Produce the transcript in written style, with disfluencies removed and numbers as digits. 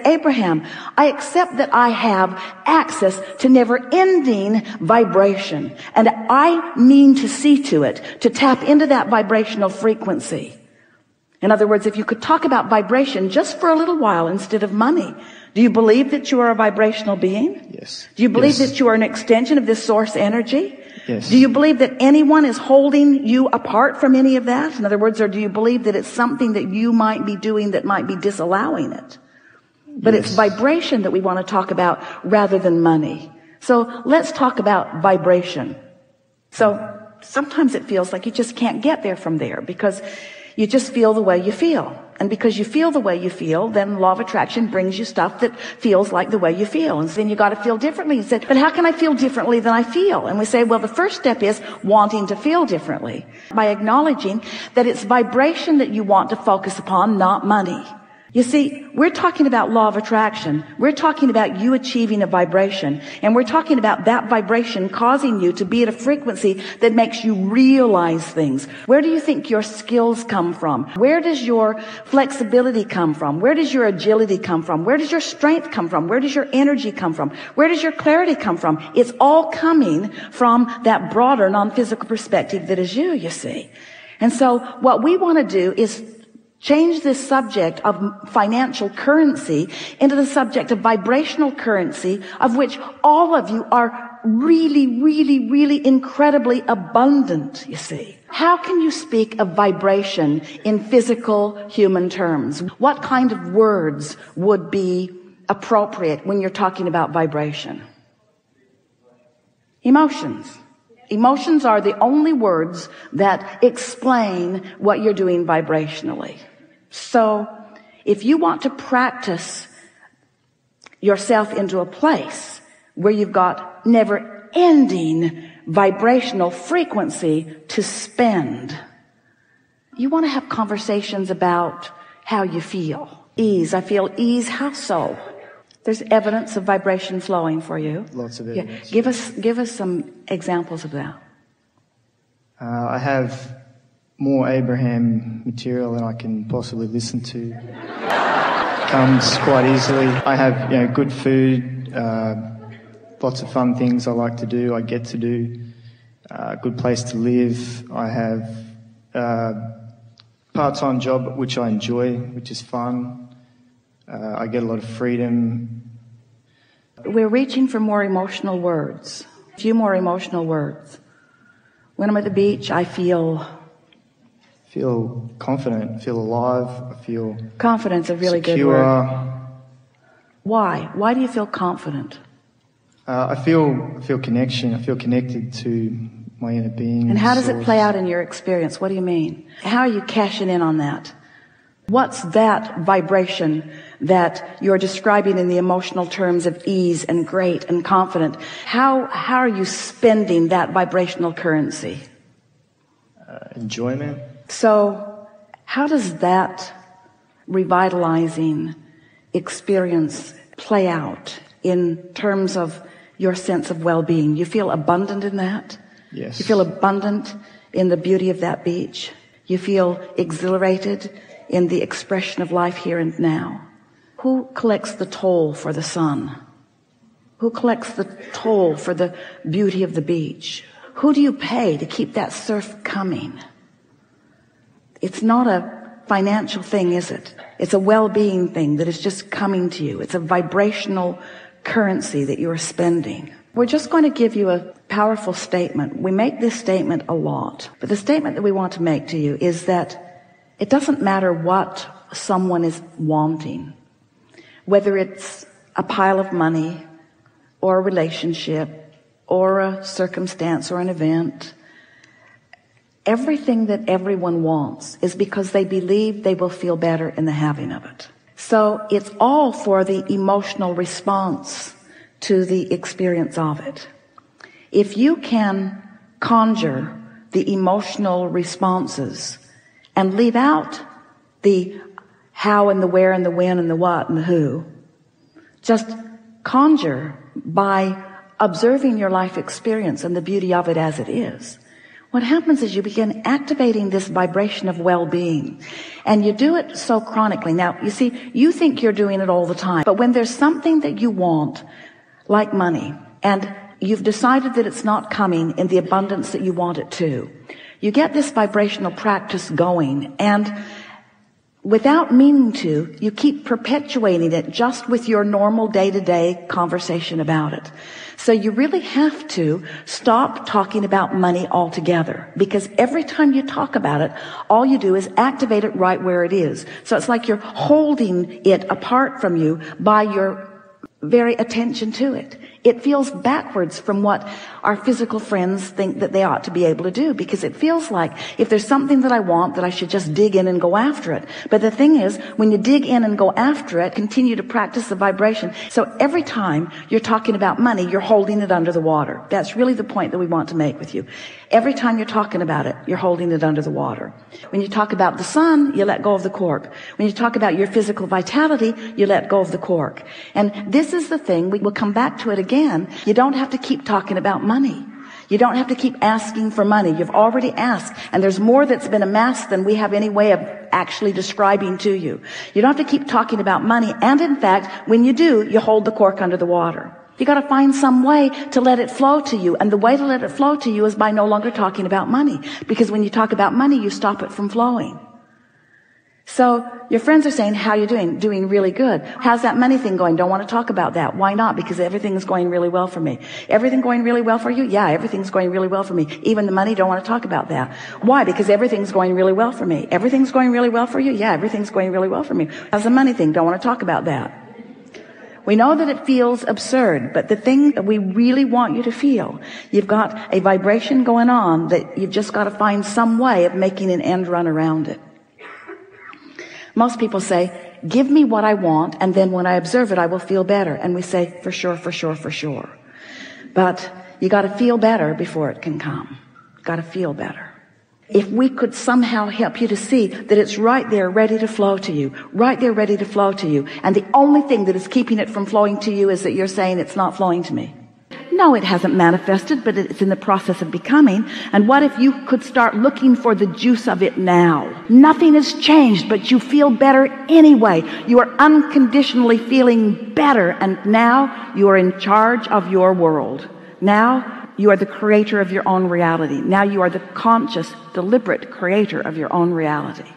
Abraham, I accept that I have access to never-ending vibration, and I mean to see to it, to tap into that vibrational frequency. In other words, if you could talk about vibration just for a little while instead of money, do you believe that you are a vibrational being? Yes. Do you believe that you are an extension of this source energy? Yes. Do you believe that anyone is holding you apart from any of that? In other words, or do you believe that it's something that you might be doing that might be disallowing it? But Yes. it's vibration that we want to talk about rather than money. So let's talk about vibration. So sometimes it feels like you just can't get there from there because you just feel the way you feel. And because you feel the way you feel, then law of attraction brings you stuff that feels like the way you feel. And then you got to feel differently. You say, but how can I feel differently than I feel? And we say, well, the first step is wanting to feel differently by acknowledging that it's vibration that you want to focus upon, not money. You see, we're talking about law of attraction. We're talking about you achieving a vibration. And we're talking about that vibration causing you to be at a frequency that makes you realize things. Where do you think your skills come from? Where does your flexibility come from? Where does your agility come from? Where does your strength come from? Where does your energy come from? Where does your clarity come from? It's all coming from that broader non-physical perspective that is you see. And so what we want to do is change this subject of financial currency into the subject of vibrational currency, of which all of you are really, really, really incredibly abundant, you see. How can you speak of vibration in physical human terms? What kind of words would be appropriate when you're talking about vibration? Emotions. Emotions are the only words that explain what you're doing vibrationally. So if you want to practice yourself into a place where you've got never-ending vibrational frequency to spend, you want to have conversations about how you feel. Ease. I feel ease. How so? There's evidence of vibration flowing for you. Lots of evidence. Yeah. Give us some examples of that. I have more Abraham material than I can possibly listen to. Comes quite easily. I have, good food, lots of fun things I like to do, I get to do, good place to live. I have a part-time job which I enjoy, which is fun. I get a lot of freedom. We're reaching for more emotional words, a few more emotional words. When I'm at the beach, I feel confident, feel alive, I feel confidence, a really secure. Good word. Why? Why do you feel confident? I feel connection. I feel connected to my inner being. And how does it play out in your experience? What do you mean? How are you cashing in on that? What's that vibration that you're describing in the emotional terms of ease and great and confident? How are you spending that vibrational currency? Enjoyment. So how does that revitalizing experience play out in terms of your sense of well-being? You feel abundant in that? Yes. You feel abundant in the beauty of that beach? You feel exhilarated in the expression of life here and now? Who collects the toll for the sun? Who collects the toll for the beauty of the beach? Who do you pay to keep that surf coming? It's not a financial thing, is it? It's a well-being thing that is just coming to you. It's a vibrational currency that you're spending. We're just going to give you a powerful statement. We make this statement a lot, but the statement that we want to make to you is that it doesn't matter what someone is wanting, whether it's a pile of money or a relationship or a circumstance or an event. Everything that everyone wants is because they believe they will feel better in the having of it. So it's all for the emotional response to the experience of it. If you can conjure the emotional responses and leave out the how and the where and the when and the what and the who, just conjure by observing your life experience and the beauty of it as it is. what happens is you begin activating this vibration of well-being, and you do it so chronically. Now, you see, you think you're doing it all the time, but when there's something that you want, like money, and you've decided that it's not coming in the abundance that you want it to, you get this vibrational practice going, and without meaning to, you keep perpetuating it just with your normal day-to-day conversation about it. So you really have to stop talking about money altogether, because every time you talk about it, all you do is activate it right where it is. So it's like you're holding it apart from you by your very attention to it. It feels backwards from what our physical friends think that they ought to be able to do, because it feels like if there's something that I want, that I should just dig in and go after it. But the thing is, when you dig in and go after it, continue to practice the vibration. So every time you're talking about money, you're holding it under the water. That's really the point that we want to make with you. Every time you're talking about it, you're holding it under the water. When you talk about the sun, you let go of the cork. When you talk about your physical vitality, you let go of the cork. And this is the thing, we will come back to it again. You don't have to keep talking about money. You don't have to keep asking for money. You've already asked, and there's more that's been amassed than we have any way of actually describing to you. You don't have to keep talking about money, and in fact, when you do, you hold the cork under the water. You got to find some way to let it flow to you, and the way to let it flow to you is by no longer talking about money, because when you talk about money, you stop it from flowing. So your friends are saying, how are you doing? Doing really good. How's that money thing going? Don't want to talk about that. Why not? Because everything is going really well for me. Everything going really well for you? Yeah, everything's going really well for me. Even the money, don't want to talk about that. Why? Because everything's going really well for me. Everything's going really well for you? Yeah, everything's going really well for me. How's the money thing? Don't want to talk about that. We know that it feels absurd, but the thing that we really want you to feel, you've got a vibration going on that you've just got to find some way of making an end run around it. Most people say, give me what I want, and then when I observe it, I will feel better. And we say, for sure, for sure, for sure. But you got to feel better before it can come. Got to feel better. If we could somehow help you to see that it's right there ready to flow to you, right there ready to flow to you, and the only thing that is keeping it from flowing to you is that you're saying it's not flowing to me. No, it hasn't manifested, but it's in the process of becoming. And what if you could start looking for the juice of it now? Nothing has changed, but you feel better anyway. You are unconditionally feeling better, and now you are in charge of your world. Now you are the creator of your own reality. Now you are the conscious, deliberate creator of your own reality.